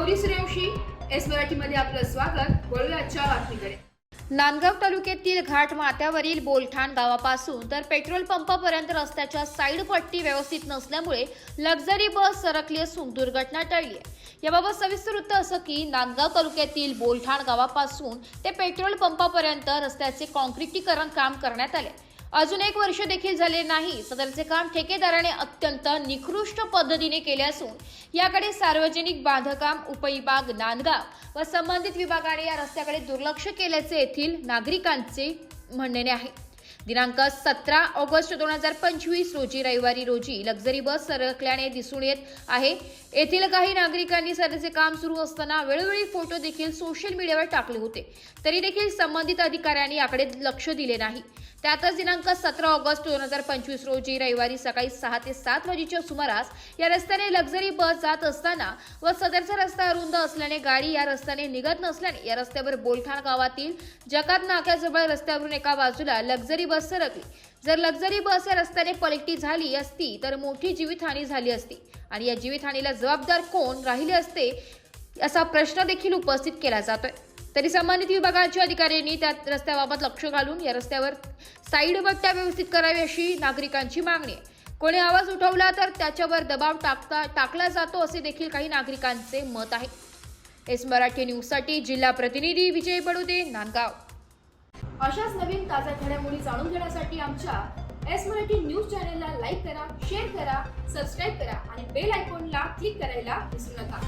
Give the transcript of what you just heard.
Gauri Suryavanshi S मराठीमध्ये आपलं स्वागत। वळूया आजच्या बातमीकडे। नांदगाव तालुक्यातील घाट माथ्यावरील बोलठाण गावापासून तर पेट्रोल पंपापर्यंत रस्त्याच्या साईड पट्टी व्यवस्थित नसल्यामुळे लक्झरी बस सरकली असून दुर्घटना टळली आहे। याबाबत सविस्तर वृत्त असं की नांदगाव तालुक्यातील बोलठाण गावापासून ते पेट्रोल पंपापर्यंत रस्त्याचे काँक्रिटीकरण काम करण्यात आले। अजून 1 वर्ष देखील झाले नाही। सदरचे काम ठेकेदाराने अत्यंत निकृष्ट पद्धतीने केले असून याकडे सार्वजनिक बांधकाम उपविभाग नांदगाव व संबंधित विभागाने या रस्त्याकडे दुर्लक्ष केल्याचे येथील नागरिकांचे म्हणणे आहे। दिनांक 17 ऑगस्ट 2025 रोजी रविवारी रोजी लक्झरी बस सरकल्याने दिसून येत आहे। येथील काही नागरिकांनी सदरचे काम सुरू असताना वेळोवेळी फोटो देखील सोशल मीडियावर टाकले होते, तरी देखील संबंधित अधिकाऱ्यांनी याकडे लक्ष दिले नाही। त्यातच दिनांक 17 ऑगस्ट 2025 रोजी रविवारी सकाळी 6 ते 7 वाजेच्या सुमारास या रस्त्याने लक्झरी बस जात असताना व सदरचा रस्ता अरुंद असल्याने गाडी या रस्त्याने निघत नसल्याने या रस्त्यावर बोलठाण गावातील जकात नाक्याजवळ रस्त्यावरून एका बाजूला लक्झरी बस सरकली। जर लक्झरी बस या रस्त्याने पलटी झाली असती तर मोठी जीवितहानी झाली असती आणि या जीवितहानीला जबाबदार कोण राहिले असते असा प्रश्न देखील उपस्थित केला जातोय। तरी संबंधित विभागाच्या अधिकाऱ्यांनी त्या रस्त्याबाबत लक्ष घालून या रस्त्यावर साईड पट्ट्या व्यवस्थित करावी अशी नागरिकांची मागणी आहे। कोणी आवाज उठवला तर त्याच्यावर दबाव टाकला जातो असे देखील काही नागरिकांचे मत आहे। एस मराठी न्यूजसाठी जिल्हा प्रतिनिधी विजय बडोदे, नांदगाव। अशाच नवीन ताज्या घडामोडी जाणून घेण्यासाठी आमच्या एस मराठी न्यूज चॅनलला लाईक करा, शेअर करा, सबस्क्राईब करा आणि बेल आयकॉनला क्लिक करायला विसरू नका।